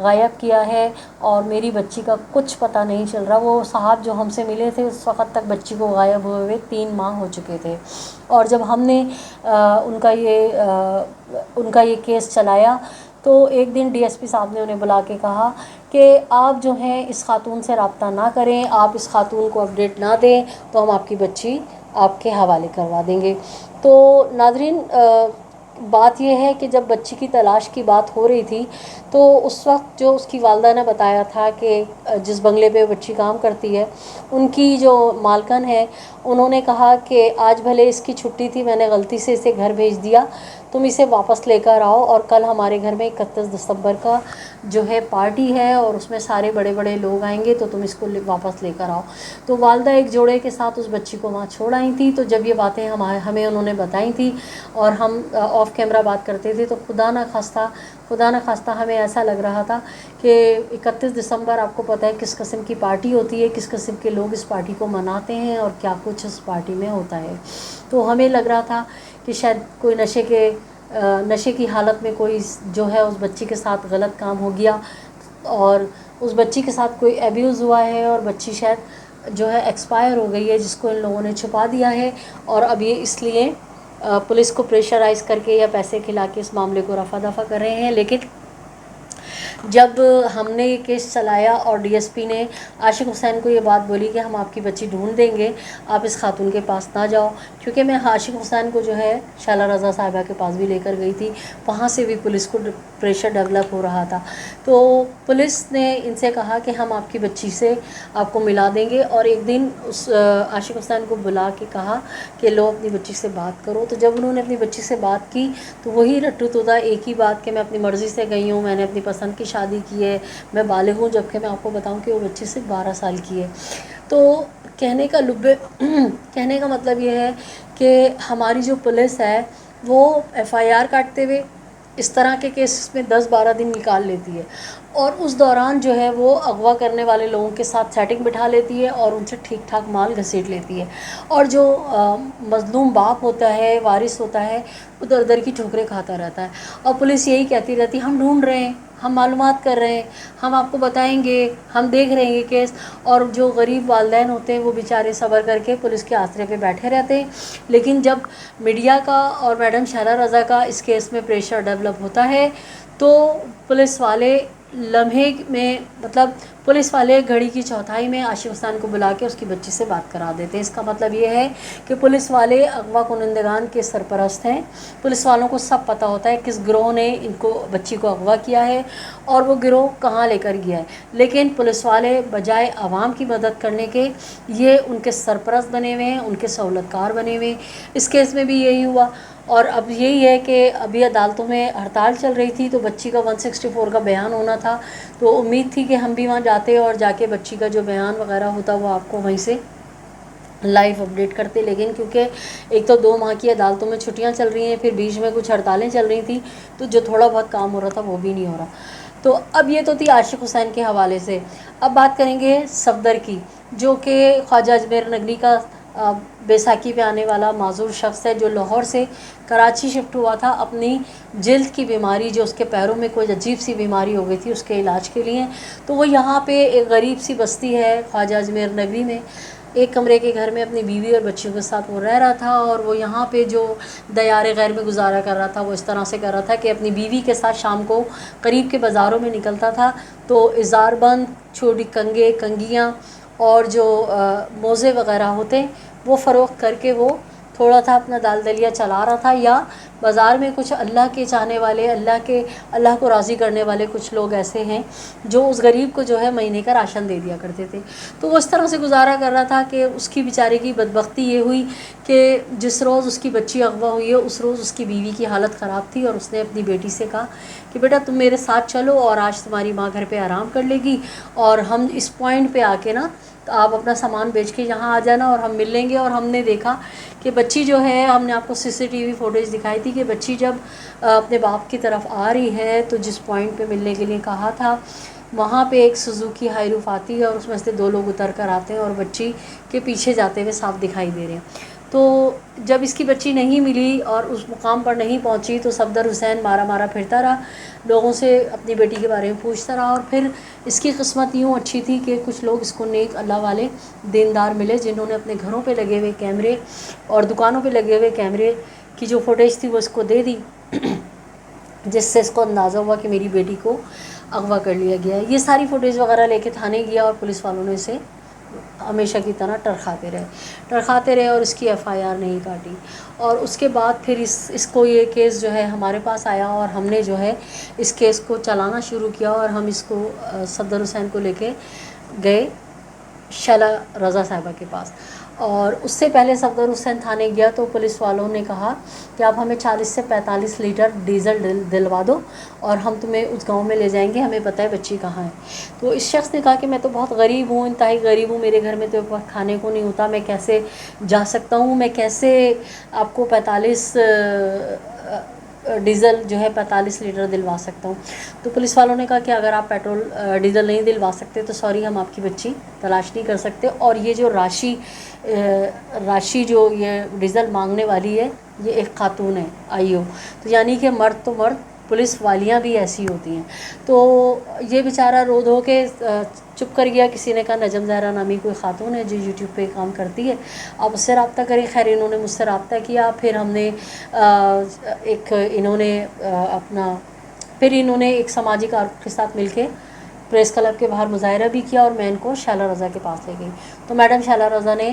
غائب کیا ہے اور میری بچی کا کچھ پتہ نہیں چل رہا۔ وہ صاحب جو ہم سے ملے تھے اس وقت تک بچی کو غائب ہوئے ہوئے 3 ماہ ہو چکے تھے، اور جب ہم نے ان کا یہ کیس چلایا تو ایک دن ڈی ایس پی صاحب نے انہیں بلا کے کہا کہ آپ جو ہیں اس خاتون سے رابطہ نہ کریں، آپ اس خاتون کو اپڈیٹ نہ دیں تو ہم آپ کی بچی آپ کے حوالے کروا دیں گے۔ تو ناظرین، بات یہ ہے کہ جب بچی کی تلاش کی بات ہو رہی تھی تو اس وقت جو اس کی والدہ نے بتایا تھا کہ جس بنگلے پہ بچی کام کرتی ہے ان کی جو مالکن ہے، انہوں نے کہا کہ آج بھلے اس کی چھٹی تھی، میں نے غلطی سے اسے گھر بھیج دیا، تم اسے واپس لے کر آؤ، اور کل ہمارے گھر میں 31 دسمبر کا جو ہے پارٹی ہے اور اس میں سارے بڑے بڑے لوگ آئیں گے، تو تم اس کو واپس لے کر آؤ۔ تو والدہ ایک جوڑے کے ساتھ اس بچی کو وہاں چھوڑ آئی تھی۔ تو جب یہ باتیں ہمیں انہوں نے بتائی تھی اور ہم آف کیمرہ بات کرتے تھے تو خدا نہ خواستہ ہمیں ایسا لگ رہا تھا کہ 31 دسمبر آپ کو پتہ ہے کس قسم کی پارٹی ہوتی ہے، کس قسم کے لوگ اس پارٹی کو مناتے ہیں اور کیا کچھ اس پارٹی میں ہوتا ہے۔ تو ہمیں لگ رہا تھا کہ شاید کوئی نشے کی حالت میں کوئی جو ہے اس بچی کے ساتھ غلط کام ہو گیا اور اس بچی کے ساتھ کوئی ایبیوز ہوا ہے، اور بچی شاید جو ہے ایکسپائر ہو گئی ہے، جس کو ان لوگوں نے چھپا دیا ہے، اور اب یہ اس لیے پولیس کو پریشرائز کر کے یا پیسے کھلا کے اس معاملے کو رفع دفع کر رہے ہیں۔ لیکن جب ہم نے یہ کیس چلایا اور ڈی ایس پی نے عاشق حسین کو یہ بات بولی کہ ہم آپ کی بچی ڈھونڈ دیں گے، آپ اس خاتون کے پاس نہ جاؤ، کیونکہ میں عاشق حسین کو جو ہے شالہ رضا صاحبہ کے پاس بھی لے کر گئی تھی، وہاں سے بھی پولیس کو پریشر ڈیولپ ہو رہا تھا، تو پولیس نے ان سے کہا کہ ہم آپ کی بچی سے آپ کو ملا دیں گے، اور ایک دن اس عاشق حسین کو بلا کے کہا کہ لو اپنی بچی سے بات کرو۔ تو جب انہوں نے اپنی بچی سے بات کی تو وہی رٹو تودا ایک ہی بات کہ میں اپنی مرضی سے گئی ہوں، میں نے اپنی پسند کی شادی کی ہے، میں بالغ ہوں، جبکہ میں آپ کو بتاؤں کہ وہ بچی صرف 12 سال کی ہے۔ تو کہنے کا مطلب یہ ہے کہ ہماری جو پولیس ہے وہ ایف آئی آر کاٹتے ہوئے اس طرح کے کیسز میں 10-12 دن نکال لیتی ہے، اور اس دوران جو ہے وہ اغوا کرنے والے لوگوں کے ساتھ سیٹنگ بٹھا لیتی ہے اور ان سے ٹھیک ٹھاک مال گھسیٹ لیتی ہے، اور جو مظلوم باپ ہوتا ہے، وارث ہوتا ہے، وہ در در کی ٹھوکریں کھاتا رہتا ہے، اور پولیس یہی کہتی رہتی ہے ہم ڈھونڈ رہے ہیں، ہم معلومات کر رہے ہیں، ہم آپ کو بتائیں گے، ہم دیکھ رہے ہیں یہ کیس، اور جو غریب والدین ہوتے ہیں وہ بیچارے صبر کر کے پولیس کے آسرے پہ بیٹھے رہتے ہیں۔ لیکن جب میڈیا کا اور میڈم شالہ رضا کا اس کیس میں پریشر ڈیولپ ہوتا ہے تو پولیس والے لمحے میں پولیس والے گھڑی کی چوتھائی میں عاشق حسین کو بلا کے اس کی بچی سے بات کرا دیتے ہیں۔ اس کا مطلب یہ ہے کہ پولیس والے اغوا کنندگان کے سرپرست ہیں، پولیس والوں کو سب پتہ ہوتا ہے کس گروہ نے بچی کو اغوا کیا ہے اور وہ گروہ کہاں لے کر گیا ہے، لیکن پولیس والے بجائے عوام کی مدد کرنے کے یہ ان کے سرپرست بنے ہوئے ہیں، ان کے سہولت کار بنے ہوئے ہیں۔ اس کیس میں بھی یہی ہوا، اور اب یہی ہے کہ ابھی عدالتوں میں ہڑتال چل رہی تھی تو بچی کا 164 کا بیان ہونا تھا، تو امید تھی کہ ہم بھی وہاں جاتے اور جا کے بچی کا جو بیان وغیرہ ہوتا وہ آپ کو وہیں سے لائیو اپڈیٹ کرتے، لیکن کیونکہ ایک تو 2 ماہ کی عدالتوں میں چھٹیاں چل رہی ہیں، پھر بیچ میں کچھ ہڑتالیں چل رہی تھیں، تو جو تھوڑا بہت کام ہو رہا تھا وہ بھی نہیں ہو رہا۔ تو اب یہ تو تھی عاشق حسین کے حوالے سے۔ اب بات کریں گے صفدر کی، جو کہ خواجہ اجمیر نگری کا بیساکھی پہ آنے والا معذور شخص ہے، جو لاہور سے کراچی شفٹ ہوا تھا اپنی جلد کی بیماری، جو اس کے پیروں میں کوئی عجیب سی بیماری ہو گئی تھی، اس کے علاج کے لیے۔ تو وہ یہاں پہ ایک غریب سی بستی ہے خواجہ اجمیر نگری میں، ایک کمرے کے گھر میں اپنی بیوی اور بچیوں کے ساتھ وہ رہ رہا تھا، اور وہ یہاں پہ جو دیار غیر میں گزارا کر رہا تھا وہ اس طرح سے کر رہا تھا کہ اپنی بیوی کے ساتھ شام کو قریب کے بازاروں میں نکلتا تھا تو اظہار بند، چھوٹی کنگیاں اور جو موزے وغیرہ ہوتے وہ فروخت کر کے وہ تھوڑا تھا اپنا دال دلیا چلا رہا تھا، یا بازار میں کچھ اللہ کے چاہنے والے، اللہ کو راضی کرنے والے کچھ لوگ ایسے ہیں جو اس غریب کو جو ہے مہینے کا راشن دے دیا کرتے تھے۔ تو وہ اس طرح سے گزارا کر رہا تھا کہ اس کی بیچارے کی بدبختی یہ ہوئی کہ جس روز اس کی بچی اغوا ہوئی ہے اس روز اس کی بیوی کی حالت خراب تھی، اور اس نے اپنی بیٹی سے کہا کہ بیٹا تم میرے ساتھ چلو اور آج تمہاری ماں گھر پہ آرام کر لے گی، اور ہم اس پوائنٹ پہ آ کے نا آپ اپنا سامان بیچ کے یہاں آ جانا اور ہم مل لیں گے۔ اور ہم نے دیکھا کہ بچی جو ہے، ہم نے آپ کو CCTV فوٹیج دکھائی تھی کہ بچی جب اپنے باپ کی طرف آ رہی ہے تو جس پوائنٹ پہ ملنے کے لیے کہا تھا وہاں پہ ایک سوزوکی ہائیروف آتی ہے اور اس میں سے 2 لوگ اتر کر آتے ہیں اور بچی کے پیچھے جاتے ہوئے صاف دکھائی دے رہے ہیں۔ تو جب اس کی بچی نہیں ملی اور اس مقام پر نہیں پہنچی تو صفدر حسین مارا مارا پھرتا رہا، لوگوں سے اپنی بیٹی کے بارے میں پوچھتا رہا، اور پھر اس کی قسمت یوں اچھی تھی کہ کچھ لوگ اس کو نیک اللہ والے دیندار ملے، جنہوں نے اپنے گھروں پہ لگے ہوئے کیمرے اور دکانوں پہ لگے ہوئے کیمرے کی جو فوٹیج تھی وہ اس کو دے دی، جس سے اس کو اندازہ ہوا کہ میری بیٹی کو اغوا کر لیا گیا ہے۔ یہ ساری فوٹیج وغیرہ لے کے تھانے گیا اور پولیس والوں نے اسے ہمیشہ کی طرح ٹرخاتے رہے اور اس کی ایف آئی آر نہیں کاٹی۔ اور اس کے بعد پھر اس کو یہ کیس جو ہے ہمارے پاس آیا اور ہم نے جو ہے اس کیس کو چلانا شروع کیا، اور ہم اس کو صفدر حسین کو لے کے گئے شیلا رضا صاحبہ کے پاس۔ اور اس سے پہلے صفدر حسین تھانے گیا تو پولیس والوں نے کہا کہ آپ ہمیں 40 سے 45 لیٹر ڈیزل دلوا دو اور ہم تمہیں اس گاؤں میں لے جائیں گے، ہمیں پتہ ہے بچی کہاں ہے۔ تو اس شخص نے کہا کہ میں تو بہت غریب ہوں، انتہائی غریب ہوں، میرے گھر میں تو وقت کھانے کو نہیں ہوتا، میں کیسے جا سکتا ہوں، میں کیسے آپ کو 45 ڈیزل جو ہے 45 لیٹر دلوا سکتا ہوں۔ تو پولیس والوں نے کہا کہ اگر آپ پیٹرول ڈیزل نہیں دلوا سکتے تو سوری، ہم آپ کی بچی تلاش نہیں کر سکتے، اور یہ جو راشی جو یہ ڈیزل مانگنے والی ہے یہ ایک خاتون ہے آئیو، تو یعنی کہ مرد تو مرد، پولیس والیاں بھی ایسی ہوتی ہیں۔ تو یہ بیچارہ رو دھو کے چپ کر گیا۔ کسی نے کہا نجم زہرا نامی کوئی خاتون ہے جو یوٹیوب پہ کام کرتی ہے، آپ اس سے رابطہ کریں۔ خیر انہوں نے مجھ سے رابطہ کیا، پھر ہم نے انہوں نے ایک سماجی کارکن کے ساتھ مل کے پریس کلب کے باہر مظاہرہ بھی کیا، اور میں ان کو شیلا رضا کے پاس لے گئی۔ تو میڈم شیلا رضا نے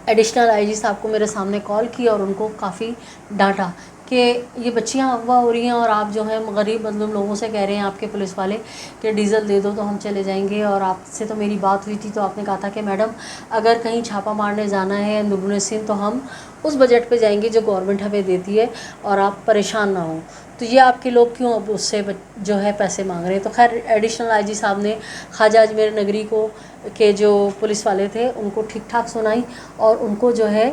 ایڈیشنل آئی جی صاحب کو میرے سامنے کال کی اور ان کو کافی ڈانٹا کہ یہ بچیاں اغوا ہو رہی ہیں اور آپ جو ہیں غریب مظلوم لوگوں سے کہہ رہے ہیں آپ کے پولیس والے کہ ڈیزل دے دو تو ہم چلے جائیں گے، اور آپ سے تو میری بات ہوئی تھی تو آپ نے کہا تھا کہ میڈم اگر کہیں چھاپا مارنے جانا ہے اندرون سندھ تو ہم اس بجٹ پہ جائیں گے جو گورنمنٹ ہمیں دیتی ہے اور آپ پریشان نہ ہوں، تو یہ آپ کے لوگ کیوں اب اس سے جو ہے پیسے مانگ رہے ہیں۔ تو خیر ایڈیشنل آئی جی صاحب نے خواجہ اجمیر نگری کو کے جو پولیس والے تھے ان کو ٹھیک ٹھاک سنائی، اور ان کو جو ہے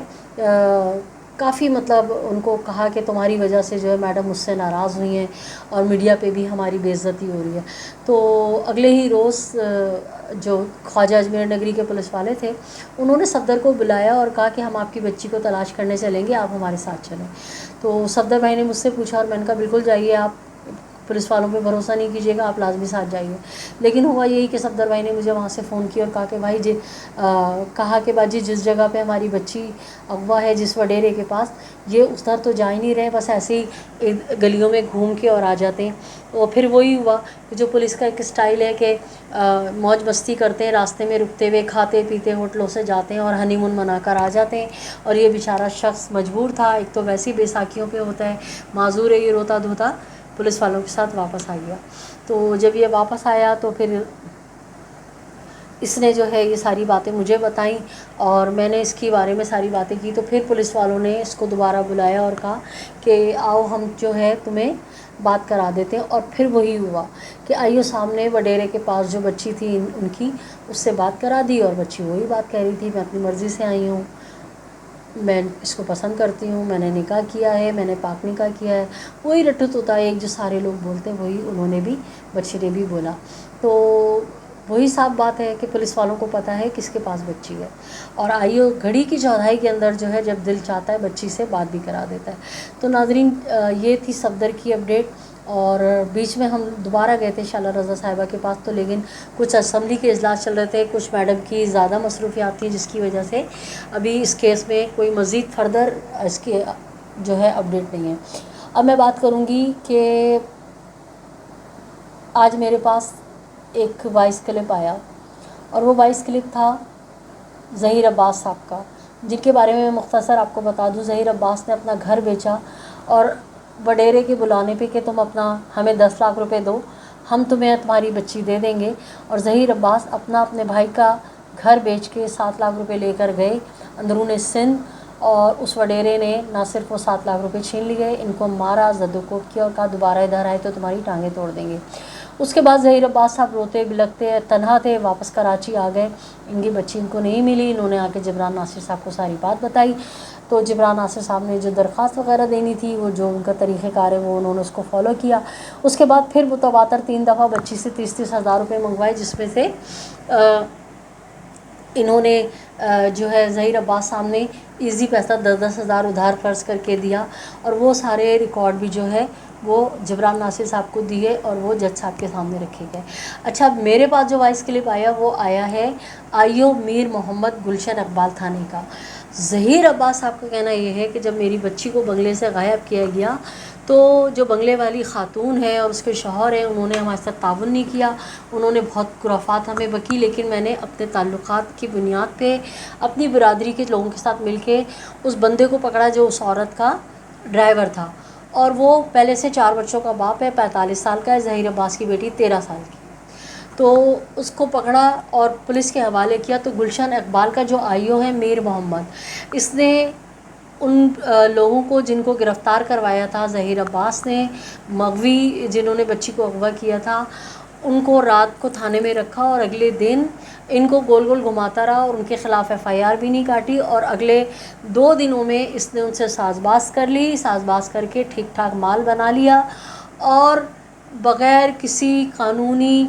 کافی مطلب ان کو کہا کہ تمہاری وجہ سے جو ہے میڈم مجھ سے ناراض ہوئی ہیں اور میڈیا پہ بھی ہماری بے عزتی ہو رہی ہے۔ تو اگلے ہی روز جو خواجہ اجمیر نگری کے پولیس والے تھے انہوں نے صفدر کو بلایا اور کہا کہ ہم آپ کی بچی کو تلاش کرنے چلیں گے، آپ ہمارے ساتھ چلیں۔ تو صفدر بھائی نے مجھ سے پوچھا اور میں نے کہا بالکل جائیے، آپ پولیس والوں پہ بھروسہ نہیں کیجیے گا، آپ لازمی ساتھ جائیے۔ لیکن ہوا یہی کہ صفدر بھائی نے مجھے وہاں سے فون کیا اور کہا کہ بھائی کہا کہ باجی جس جگہ پہ ہماری بچی اغوا ہے جس وڈیرے کے پاس، یہ ادھر تو جا ہی نہیں رہے، بس ایسے ہی گلیوں میں گھوم کے اور آ جاتے ہیں۔ اور پھر وہی ہوا کہ جو پولیس کا ایک اسٹائل ہے کہ موج مستی کرتے ہیں، راستے میں رکتے ہوئے کھاتے پیتے ہوٹلوں سے جاتے ہیں اور ہنی مون منا کر آ جاتے ہیں، اور یہ بیچارہ شخص مجبور تھا، ایک تو ویسی بیساکھیوں پہ ہوتا ہے، معذور ہے، یہ روتا دھوتا پولیس والوں کے ساتھ واپس آ گیا۔ تو جب یہ واپس آیا تو پھر اس نے جو ہے یہ ساری باتیں مجھے بتائیں اور میں نے اس کے بارے میں ساری باتیں کی، تو پھر پولیس والوں نے اس کو دوبارہ بلایا اور کہا کہ آؤ ہم جو ہے تمہیں بات کرا دیتے ہیں۔ اور پھر وہی ہوا کہ آئیو سامنے وڈیرے کے پاس جو بچی تھی ان کی، اس سے بات کرا دی، اور بچی وہی بات کہہ رہی تھی میں اپنی مرضی سے آئی ہوں، میں اس کو پسند کرتی ہوں، میں نے نکاح کیا ہے، میں نے پاک نکاح کیا ہے، وہی رٹو توتا ایک جو سارے لوگ بولتے ہیں وہی انہوں نے بھی، بچی نے بھی بولا۔ تو وہی صاف بات ہے کہ پولیس والوں کو پتہ ہے کس کے پاس بچی ہے، اور آئیو گھڑی کی چوتھائی کے اندر جو ہے جب دل چاہتا ہے بچی سے بات بھی کرا دیتا ہے۔ تو ناظرین یہ تھی صفدر کی اپڈیٹ، اور بیچ میں ہم دوبارہ گئے تھے شیلا رضا صاحبہ کے پاس، تو لیکن کچھ اسمبلی کے اجلاس چل رہے تھے، کچھ میڈم کی زیادہ مصروفیات تھیں جس کی وجہ سے ابھی اس کیس میں کوئی مزید فردر اس کی جو ہے اپڈیٹ نہیں ہے۔ اب میں بات کروں گی کہ آج میرے پاس ایک وائس کلپ آیا، اور وہ وائس کلپ تھا ظہیر عباس صاحب کا، جن کے بارے میں مختصر آپ کو بتا دوں۔ ظہیر عباس نے اپنا گھر بیچا اور وڈیرے کے بلانے پہ کہ تم ہمیں 10 لاکھ روپے دو، ہم تمہیں تمہاری بچی دے دیں گے، اور ظہیر عباس اپنے بھائی کا گھر بیچ کے 7 لاکھ روپے لے کر گئے اندرون سندھ، اور اس وڈیرے نے نہ صرف وہ 7 لاکھ روپے چھین لیے، ان کو مارا، زد و کوب کیا اور کہا دوبارہ ادھر آئے تو تمہاری ٹانگیں توڑ دیں گے۔ اس کے بعد ظہیر عباس صاحب روتے بلکتے تنہا تھے، واپس کراچی آ گئے، ان کی بچی ان کو نہیں ملی، انہوں نے آ کے جبران ناصر صاحب کو ساری بات بتائی، تو جبران ناصر صاحب نے جو درخواست وغیرہ دینی تھی وہ جو ان کا طریقہ کار ہے وہ انہوں نے اس کو فالو کیا۔ اس کے بعد پھر متواتر 3 دفعہ بچی سے 30 ہزار روپے منگوائے، جس میں سے انہوں نے جو ہے ظہیر عباس صاحب نے ایزی پیسہ 10,000 ادھار قرض کر کے دیا، اور وہ سارے ریکارڈ بھی جو ہے وہ جبران ناصر صاحب کو دیے اور وہ جج صاحب کے سامنے رکھے گئے۔ اچھا، میرے پاس جو وائس کلپ آیا وہ آیا ہے آئیو میر محمد گلشن اقبال تھانے کا۔ ظہیر عباس صاحب کا کہنا یہ ہے کہ جب میری بچی کو بنگلے سے غائب کیا گیا تو جو بنگلے والی خاتون ہے اور اس کے شوہر ہیں انہوں نے ہمارے ساتھ تعاون نہیں کیا، انہوں نے بہت خرافات ہمیں بکی، لیکن میں نے اپنے تعلقات کی بنیاد پہ اپنی برادری کے لوگوں کے ساتھ مل کے اس بندے کو پکڑا جو اس عورت کا ڈرائیور تھا، اور وہ پہلے سے 4 بچوں کا باپ ہے، 45 سال کا ہے، ظہیر عباس کی بیٹی 13 سال کی، تو اس کو پکڑا اور پولیس کے حوالے کیا۔ تو گلشن اقبال کا جو آئیو ہے میر محمد، اس نے ان لوگوں کو جن کو گرفتار کروایا تھا ظہیر عباس نے، مغوی جنہوں نے بچی کو اغوا کیا تھا، ان کو رات کو تھانے میں رکھا اور اگلے دن ان کو گول گول گھماتا رہا اور ان کے خلاف FIR بھی نہیں کاٹی، اور اگلے 2 دنوں میں اس نے ان سے ساز باز کر لی، ساز باز کر کے ٹھیک ٹھاک مال بنا لیا اور بغیر کسی قانونی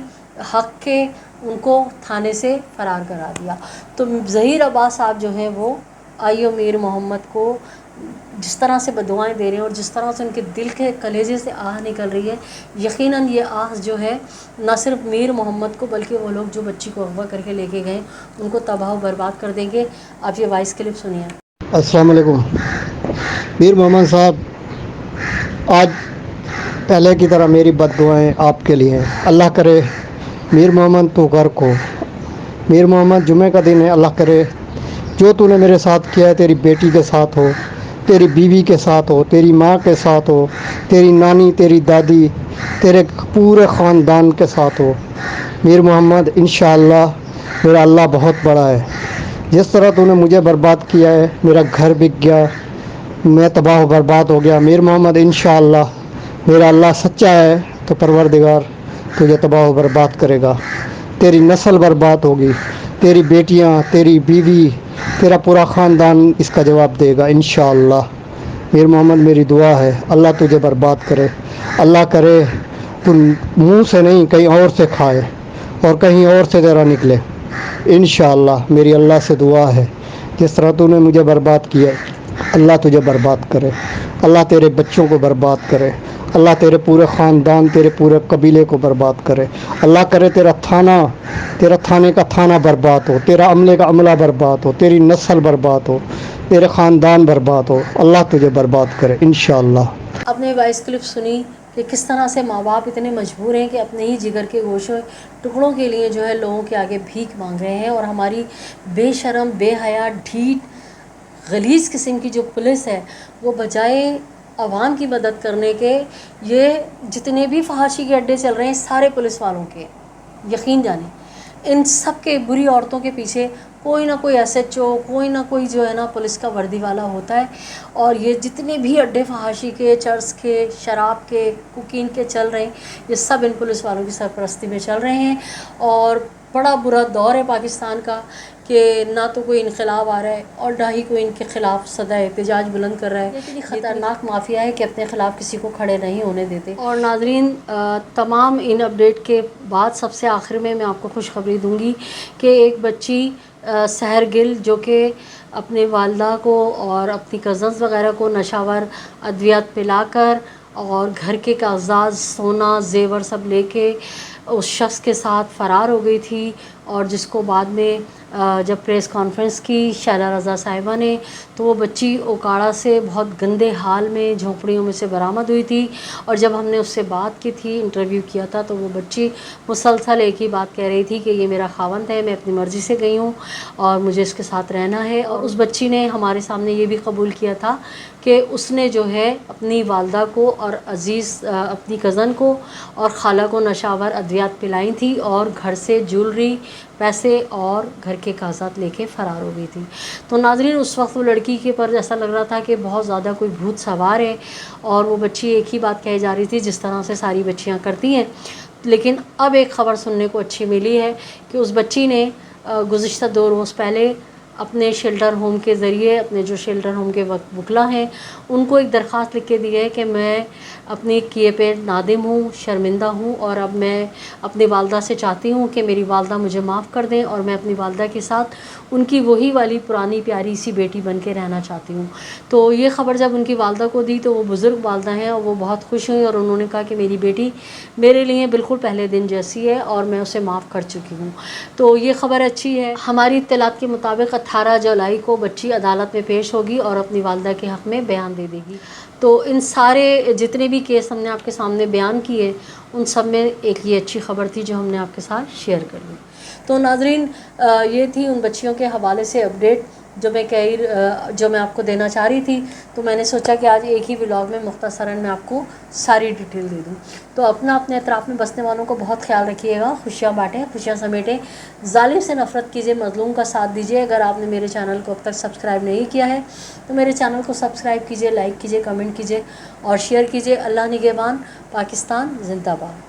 حق کے ان کو تھانے سے فرار کرا دیا۔ تو ظہیر عباس صاحب جو ہیں وہ آئیو میر محمد کو جس طرح سے بددعائیں دے رہے ہیں اور جس طرح سے ان کے دل کے کلیجے سے آہ نکل رہی ہے، یقیناً یہ آہ جو ہے نہ صرف میر محمد کو بلکہ وہ لوگ جو بچی کو اغوا کر کے لے کے گئے ان کو تباہ و برباد کر دیں گے۔ آپ یہ وائس کلپ سنیے۔ السلام علیکم۔ میر محمد صاحب، آج پہلے کی طرح میری بد دعائیں آپ کے لیے ہیں۔ اللہ کرے میر محمد تو غرق ہو۔ میر محمد، جمعہ کا دن ہے، اللہ کرے جو تو نے میرے ساتھ کیا ہے تیری بیٹی کے ساتھ ہو، تیری بیوی کے ساتھ ہو، تیری ماں کے ساتھ ہو، تیری نانی، تیری دادی، تیرے پورے خاندان کے ساتھ ہو۔ میر محمد، انشاءاللہ میرا اللہ بہت بڑا ہے۔ جس طرح تو نے مجھے برباد کیا ہے، میرا گھر بک گیا، میں تباہ و برباد ہو گیا، میر محمد انشاءاللہ میرا اللہ سچا ہے تو پروردگار تجھے تباہ و برباد کرے گا، تیری نسل برباد ہوگی، تیری بیٹیاں، تیری بیوی، تیرا پورا خاندان اس کا جواب دے گا انشاءاللہ۔ میر محمد، میری دعا ہے اللہ تجھے برباد کرے، اللہ کرے تو منہ سے نہیں کہیں اور سے کھائے اور کہیں اور سے تیرا نکلے انشاءاللہ۔ میری اللہ سے دعا ہے جس طرح تو نے مجھے برباد کیا اللہ تجھے برباد کرے، اللہ تیرے بچوں کو برباد کرے، اللہ تیرے پورے خاندان، تیرے پورے قبیلے کو برباد کرے، اللہ کرے تیرا تھانے کا تھانہ برباد ہو، تیرا عملے کا عملہ برباد ہو، تیری نسل برباد ہو، تیرے خاندان برباد ہو، اللہ تجھے برباد کرے انشاءاللہ۔ آپ نے وائس کلپ سنی کہ کس طرح سے ماں باپ اتنے مجبور ہیں کہ اپنے ہی جگر کے گوشے ٹکڑوں کے لیے جو ہے لوگوں کے آگے بھیک مانگ رہے ہیں، اور ہماری بے شرم، بے حیا، ڈھیٹ، غلیظ قسم کی جو پولیس ہے وہ بجائے عوام کی مدد کرنے کے، یہ جتنے بھی فحاشی کے اڈے چل رہے ہیں سارے پولیس والوں کے، یقین جانیں ان سب کے بری عورتوں کے پیچھے کوئی نہ کوئی SHO، کوئی نہ کوئی جو ہے نا پولیس کا وردی والا ہوتا ہے، اور یہ جتنے بھی اڈے فحاشی کے، چرس کے، شراب کے، کوکین کے چل رہے ہیں یہ سب ان پولیس والوں کی سرپرستی میں چل رہے ہیں، اور بڑا برا دور ہے پاکستان کا کہ نہ تو کوئی انقلاب آ رہا ہے اور نہ ہی کوئی ان کے خلاف صدا احتجاج بلند کر رہا ہے۔ اتنی خطرناک مافیا ہے کہ اپنے خلاف کسی کو کھڑے نہیں ہونے دیتے۔ اور ناظرین، تمام ان اپڈیٹ کے بعد سب سے آخر میں آپ کو خوشخبری دوں گی کہ ایک بچی سحر گل جو کہ اپنے والدہ کو اور اپنی کزنز وغیرہ کو نشاور ادویات پلا کر اور گھر کے کاغذات، سونا، زیور سب لے کے اس شخص کے ساتھ فرار ہو گئی تھی، اور جس کو بعد میں جب پریس کانفرنس کی شائلہ رضا صاحبہ نے تو وہ بچی اوکاڑا سے بہت گندے حال میں جھونپڑیوں میں سے برآمد ہوئی تھی، اور جب ہم نے اس سے بات کی تھی، انٹرویو کیا تھا، تو وہ بچی مسلسل ایک ہی بات کہہ رہی تھی کہ یہ میرا خاوند ہے، میں اپنی مرضی سے گئی ہوں اور مجھے اس کے ساتھ رہنا ہے۔ اور اس بچی نے ہمارے سامنے یہ بھی قبول کیا تھا کہ اس نے جو ہے اپنی والدہ کو اور عزیز اپنی کزن کو اور خالہ کو نشاور ادویات پلائی تھی اور گھر سے جولری، پیسے اور گھر کے کاغذات لے کے فرار ہو گئی تھی۔ تو ناظرین، اس وقت وہ لڑکی کے پر ایسا لگ رہا تھا کہ بہت زیادہ کوئی بھوت سوار ہے، اور وہ بچی ایک ہی بات کہی جا رہی تھی جس طرح سے ساری بچیاں کرتی ہیں۔ لیکن اب ایک خبر سننے کو اچھی ملی ہے کہ اس بچی نے گزشتہ 2 روز پہلے اپنے شیلٹر ہوم کے ذریعے اپنے جو شیلٹر ہوم کے وکلا ہیں ان کو ایک درخواست لکھ کے دی ہے کہ میں اپنے کیے پہ نادم ہوں، شرمندہ ہوں، اور اب میں اپنی والدہ سے چاہتی ہوں کہ میری والدہ مجھے معاف کر دیں اور میں اپنی والدہ کے ساتھ ان کی وہی والی پرانی پیاری سی بیٹی بن کے رہنا چاہتی ہوں۔ تو یہ خبر جب ان کی والدہ کو دی تو وہ بزرگ والدہ ہیں اور وہ بہت خوش ہوئیں، اور انہوں نے کہا کہ میری بیٹی میرے لیے بالکل پہلے دن جیسی ہے اور میں اسے معاف کر چکی ہوں۔ تو یہ خبر اچھی ہے۔ ہماری اطلاعات کے مطابق 18 جولائی کو بچی عدالت میں پیش ہوگی اور اپنی والدہ کے حق میں بیان دے دے گی۔ تو ان سارے جتنے بھی کیس ہم نے آپ کے سامنے بیان کیے ان سب میں ایک یہ اچھی خبر تھی جو ہم نے آپ کے ساتھ شیئر کر لی۔ تو ناظرین، یہ تھی ان بچیوں کے حوالے سے اپڈیٹ جو میں آپ کو دینا چاہ رہی تھی۔ تو میں نے سوچا کہ آج ایک ہی ولاگ میں مختصراً میں آپ کو ساری ڈیٹیل دے دوں۔ تو اپنے اطراف میں بسنے والوں کو بہت خیال رکھیے گا، خوشیاں بانٹیں، خوشیاں سمیٹیں، ظالم سے نفرت کیجیے، مظلوم کا ساتھ دیجیے۔ اگر آپ نے میرے چینل کو اب تک سبسکرائب نہیں کیا ہے تو میرے چینل کو سبسکرائب کیجیے، لائک کیجیے، کمنٹ کیجیے اور شیئر کیجیے۔ اللہ نگہبان، پاکستان زندہ باد۔